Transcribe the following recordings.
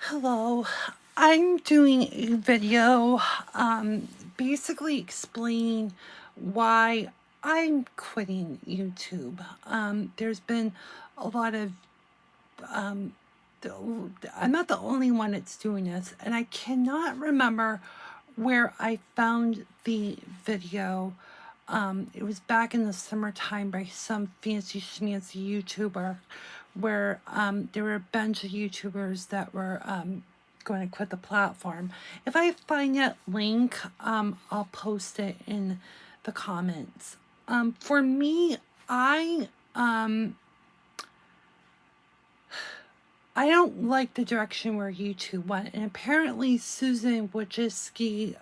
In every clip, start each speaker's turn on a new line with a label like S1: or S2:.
S1: Hello, I'm doing a video basically explaining why I'm quitting YouTube. There's been a lot of, um, I'm not the only one that's doing this, and I cannot remember where I found the video. It was back in the summertime by some fancy schmancy YouTuber where there were a bunch of YouTubers that were going to quit the platform. If I find that link, I'll post it in the comments. For me, I don't like the direction where YouTube went, and apparently Susan Wojcicki,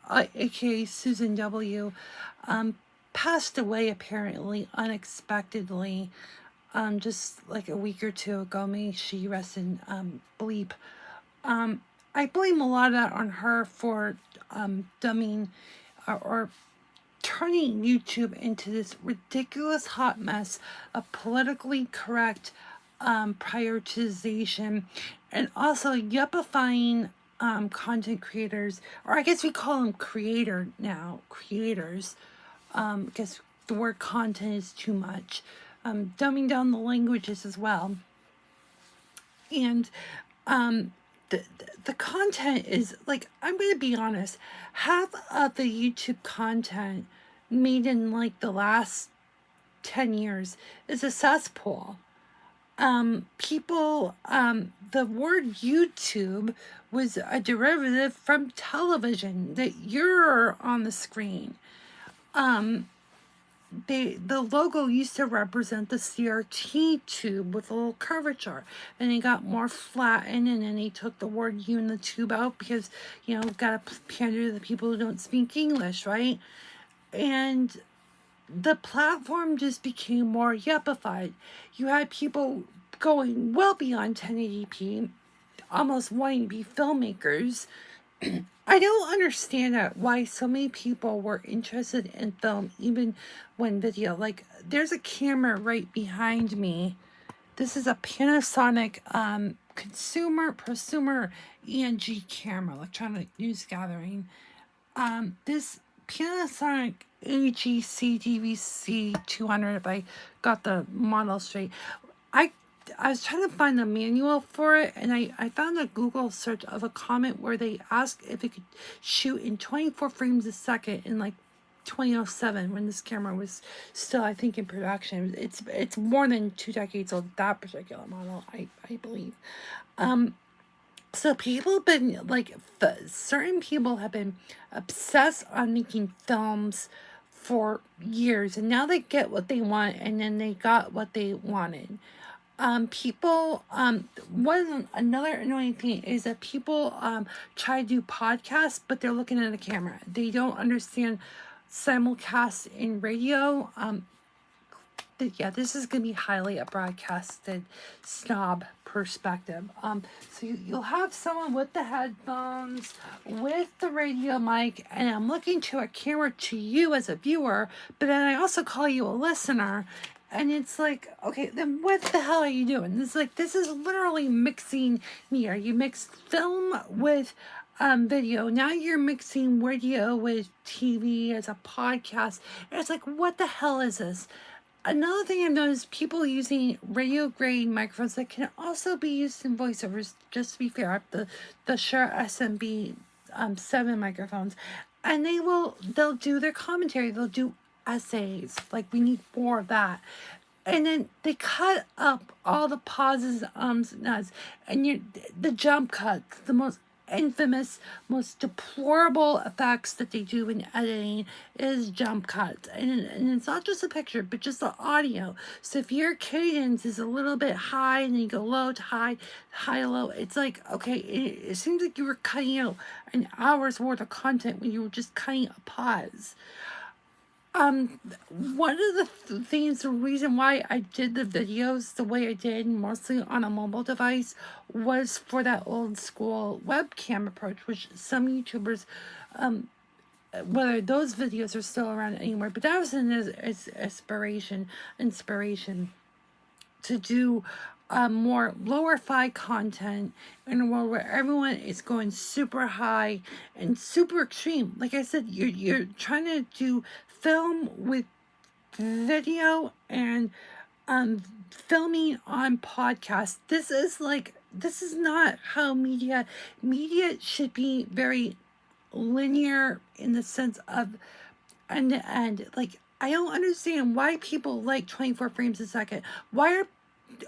S1: aka Susan W., passed away apparently unexpectedly, just like a week or two ago. May she rest in bleep. I blame a lot of that on her for dumbing or turning YouTube into this ridiculous hot mess of politically correct prioritization, and also yuppifying content creators, or I guess we call them creators, because the word content is too much. Dumbing down the languages as well. And the content is, like, I'm going to be honest, half of the YouTube content made in like the last 10 years is a cesspool. The word YouTube was a derivative from television, that you're on the screen. The logo used to represent the CRT tube with a little curvature, and it got more flattened, and then they took the word U in the tube out because, gotta pander to the people who don't speak English, right? And the platform just became more yuppified. You had people going well beyond 1080p, almost wanting to be filmmakers. I don't understand why so many people were interested in film, even when video. Like, there's a camera right behind me. This is a Panasonic prosumer ENG camera, electronic news gathering. This Panasonic AGC DVC 200, if I got the model straight. I was trying to find the manual for it, and I found a Google search of a comment where they asked if it could shoot in 24 frames a second in like 2007, when this camera was still, I think, in production. It's more than 2 decades old, that particular model, I believe. So people have been, like, certain people have been obsessed on making films for years, and now they get what they want, and then they got what they wanted. Another annoying thing is that people try to do podcasts, but they're looking at a camera. They don't understand simulcast in radio. This is going to be highly a broadcasted snob perspective. So you'll have someone with the headphones, with the radio mic, and I'm looking to a camera to you as a viewer, but then I also call you a listener. And it's like, okay, then what the hell are you doing? This is literally mixing media. You mixed film with video. Now you're mixing radio with TV as a podcast. And it's like, what the hell is this? Another thing I've noticed is people using radio grade microphones that can also be used in voiceovers. Just to be fair, I have the Shure SMB 7 microphones, and they'll do their commentary. They'll do essays. Like, we need more of that. And then they cut up all the pauses, and nuts, and the jump cuts, the most infamous, most deplorable effects that they do in editing is jump cuts. And it's not just a picture, but just the audio. So if your cadence is a little bit high and then you go low to high, high to low, it's like, okay, it seems like you were cutting out an hour's worth of content when you were just cutting a pause. One of the things, the reason why I did the videos the way I did, mostly on a mobile device, was for that old school webcam approach, which some YouTubers, whether those videos are still around anymore, but that was an inspiration to do more lower fi content in a world where everyone is going super high and super extreme. Like I said, you're trying to do film with video and filming on podcasts. This is not how media should be very linear in the sense of end to end. Like, I don't understand why people like 24 frames a second. Why are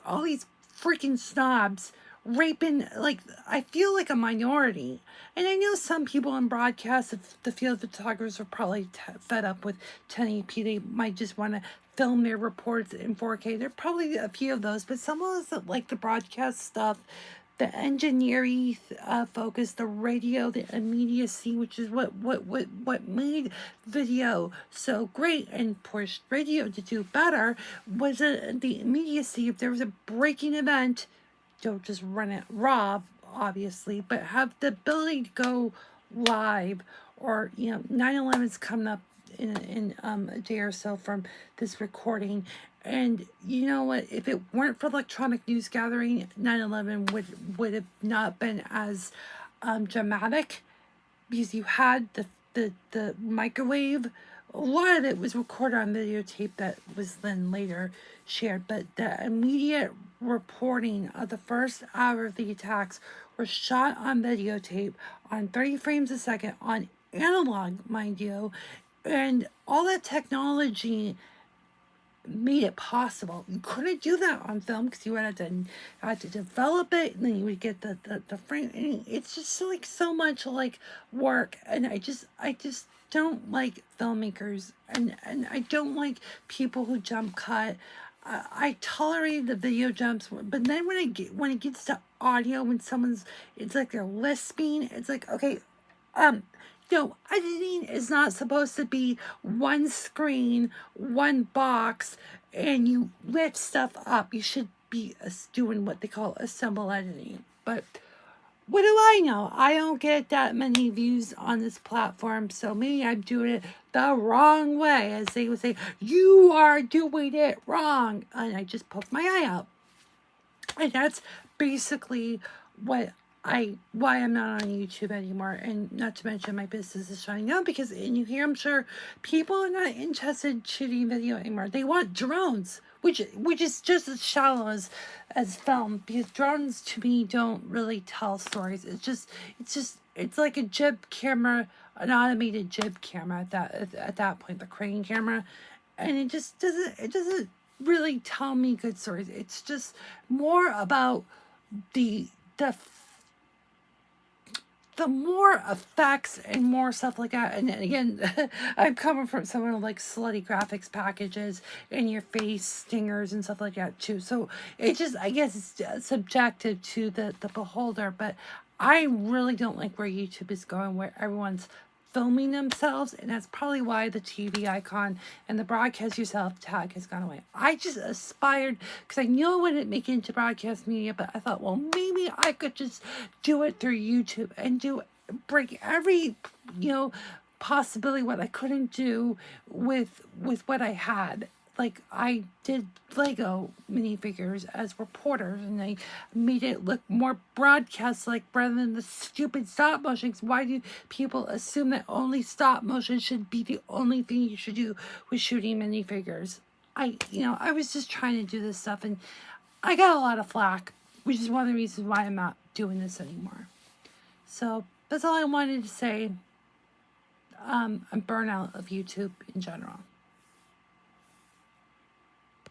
S1: all these freaking snobs raping? Like, I feel like a minority. And I know some people in broadcast, the field photographers are probably fed up with 1080p. They might just want to film their reports in 4K. There are probably a few of those, but some of us that like the broadcast stuff, the engineering focus, the radio, the immediacy, which is what made video so great and pushed radio to do better, was the immediacy. If there was a breaking event, don't just run it raw, obviously, but have the ability to go live. Or 9/11's coming up in a day or so from this recording. And you know what? If it weren't for electronic news gathering, 9/11 would have not been as dramatic, because you had the microwave. A lot of it was recorded on videotape that was then later shared, but the immediate reporting of the first hour of the attacks were shot on videotape on 30 frames a second, on analog, mind you, and all that technology made it possible. You couldn't do that on film because you had to develop it, and then you would get the frame. And it's just like so much like work, and I just don't like filmmakers, and I don't like people who jump cut. I tolerate the video jumps, but then when it gets to audio, when it's like they're lisping, it's like, okay, editing is not supposed to be one screen, one box, and you lift stuff up. You should be doing what they call assemble editing. But what do I know? I don't get that many views on this platform, so maybe I'm doing it the wrong way. As they would say, you are doing it wrong. And I just poke my eye out. And that's basically why I'm not on YouTube anymore. And not to mention my business is shutting down, because in you hear, I'm sure people are not interested in shooting video anymore. They want drones, which is just as shallow as film, because drones to me don't really tell stories. It's like a jib camera, an automated jib camera at that point, the crane camera, and it doesn't really tell me good stories. It's just more about the more effects and more stuff like that. And again, I'm coming from someone who likes slutty graphics packages and your face stingers and stuff like that too. So it just, I guess it's subjective to the beholder, but I really don't like where YouTube is going, where everyone's filming themselves, and that's probably why the TV icon and the broadcast yourself tag has gone away. I just aspired, because I knew I wouldn't make it into broadcast media, but I thought, well, maybe I could just do it through YouTube and break every possibility what I couldn't do with what I had. Like, I did Lego minifigures as reporters, and I made it look more broadcast-like rather than the stupid stop motions. Why do people assume that only stop motion should be the only thing you should do with shooting minifigures? I was just trying to do this stuff, and I got a lot of flack, which is one of the reasons why I'm not doing this anymore. So that's all I wanted to say. I'm burnout of YouTube in general.